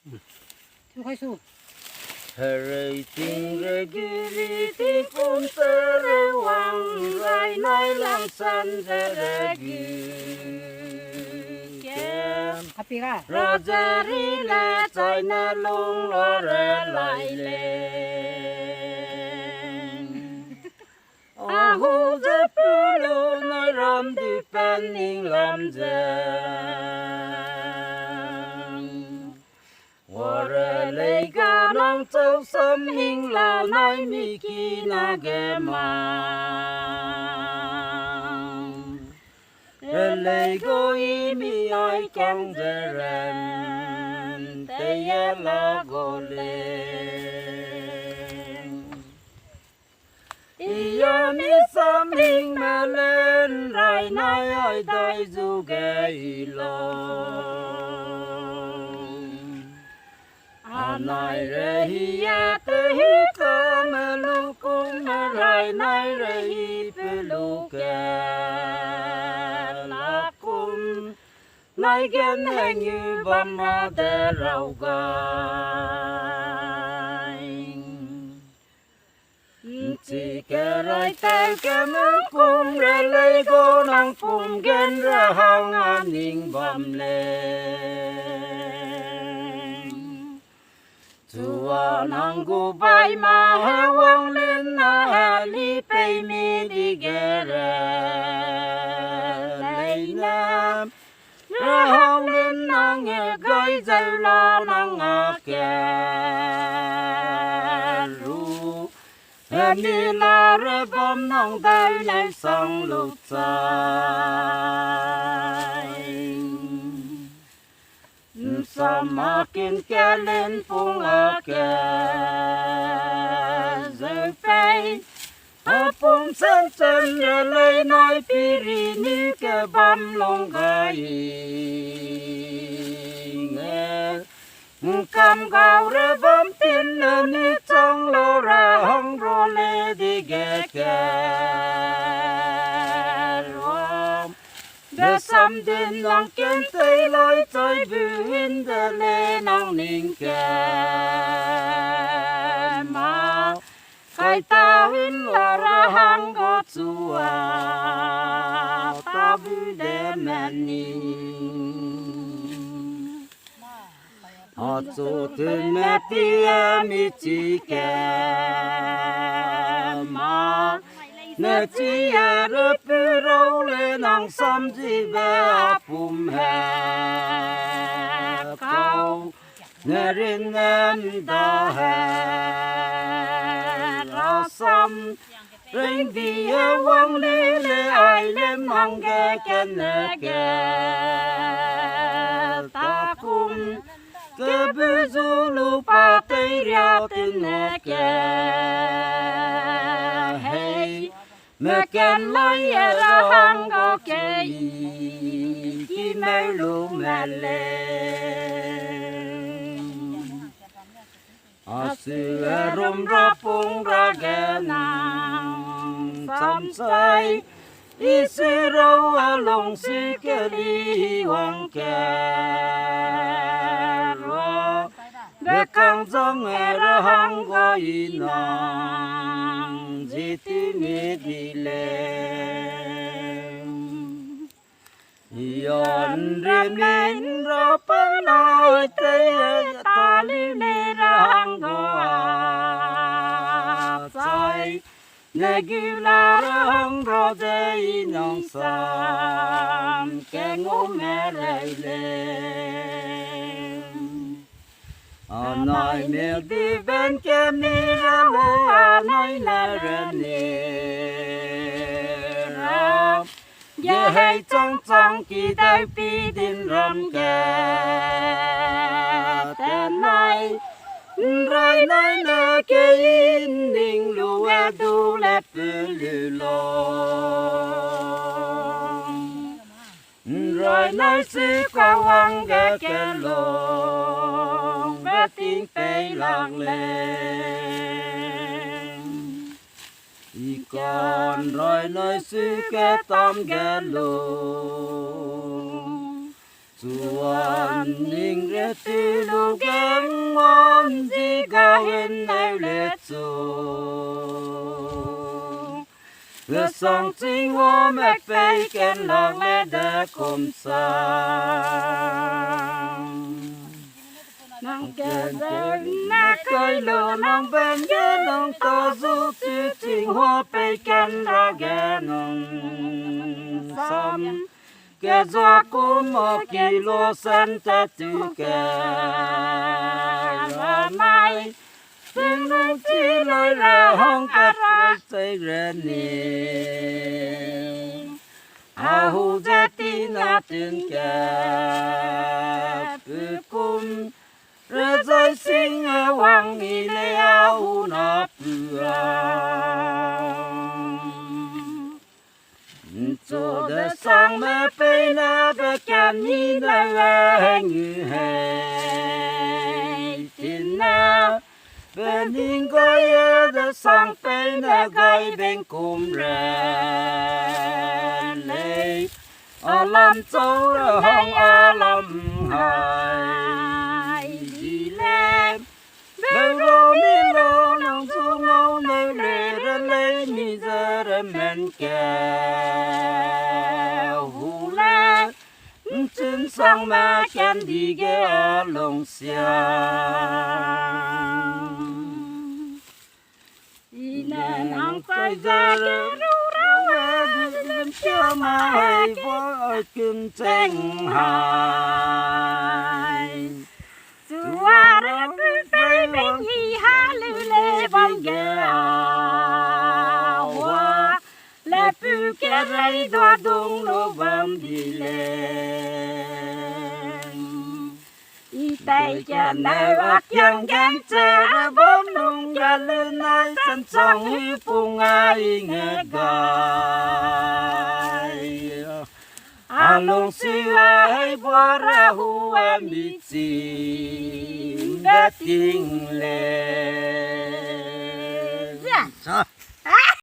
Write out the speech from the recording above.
สู้ค่อยสู้ Hãy tình re giri ti phun tơ re wang rai nai lang san re gi kem ขับปีก่ะ Rajari le chai na lung lo re lai le Ahu je pulu noi ram di pen ning lam je Ore lei ga nang châu sâm hình lao nai mi ki na ge ma lei go i mi ai kang de ren te ye la go le Ia mi sâm hình me lên rai nai ai dai du ge i lo Anai re hiya te hi ka me lu kum me rai nai re hi pe lu ke la kum nai gen hang như bam ra de rau gai chỉ ke rai te ke me kum re le go nang pum gen ra hang aning bam le Chua nang gu bai ma he wang lin na he li pei mi di ge re lei nam ra hong lin nang nghe gai dây lo nang a ke ru he ni la re bom nang dai lai sang lu chai Sama kin ke lên phung a ke Zơi phê A phung sen sen re lei nai piri ni ke bam long gai Nghe Cam gao re bom tin ni trong lo ra hong ro le di ge ke Để xăm đến lòng kiến tây lối chơi vươn để lên nong ninh kè mà khai ta huynh là ra hang có chùa ta vui để mẹ nhìn họ chủ từ mẹ tia mi chỉ kè mà Nè chi à rơ bư râu lê nang xăm chi bè phùm hè cao Nè rin em đà hè ra xăm Rinh đi à vang lý lê ai lê mang ghé kên nè kè Ta cung Kê bư du lù pa tây riao tin nè kè Hey Mẹ kèn lối ra hang có kê Khi mê lũ mẹ lên sư rùm ra phung ra ghé nàng Xăm say Ý sư râu lông sư kê đi hoàng kè Bê càng dông ra hang có ý nàng Dì tí mi đi lên Yon rìm lên ra bánh nói tê Ta lý nê ra hang có Chạy Nê ghi la ra hang ra dê nông xăm Kê ngô mẹ rây lên Nói mẹ đi bên kia mi ra lê Nói nè ra nè ra Dê hay trong trong kỳ đại bi din râm kè Tên này Rồi nói nè kê in Ninh lù e đu lẹ bư lù lòng Rồi nói sư qua hoàng ghé kê lòng Bé tin phê lạc lên Ý con rồi nói sư kê tâm ghé lòng Chuan ninh ghé tư lù ghé cao in nơi lệ chủ người sống chính hoa mẹ bay kén lòng lệ đã cùng sang nông kén đến nát khơi lửa nông bên ghé nông to du chữ chính hoa bay kén ra ghé nông xóm kẻ gió cũng một kilo sân ta chữ kẻ là mai tiếng nói chỉ lối ra hông cắt ra xây ra nì hu ra tin na tiếng kẻ cứ cung ra dây sinh hoàng mi lê hu na bùa cho đời sang mẹ bay na bé can ni na la như hay tin na bên in gọi đời sang bay na gọi bên cùng ra lệ làm châu hong làm hai đi lên bên lô mi lô nông du ngô nơi lệ ra lấy mi ra ra men kèo hú lệ chân sang mà kén đi ghé lồng xiang đi nên ang phải ra ra đêm chiều mai vội kinh tranh hài Chúa đã cứ phải bên hi ha lưu lê bom ghé hoa lê bưu kê rây đoa đông lô bom đi lên y tay chân nơi bạc chân gắn chè bom nung gà lên ai sân song hi phung ai nghe gai along siêu ai bỏ ra hu em bị chìm đã tình lệ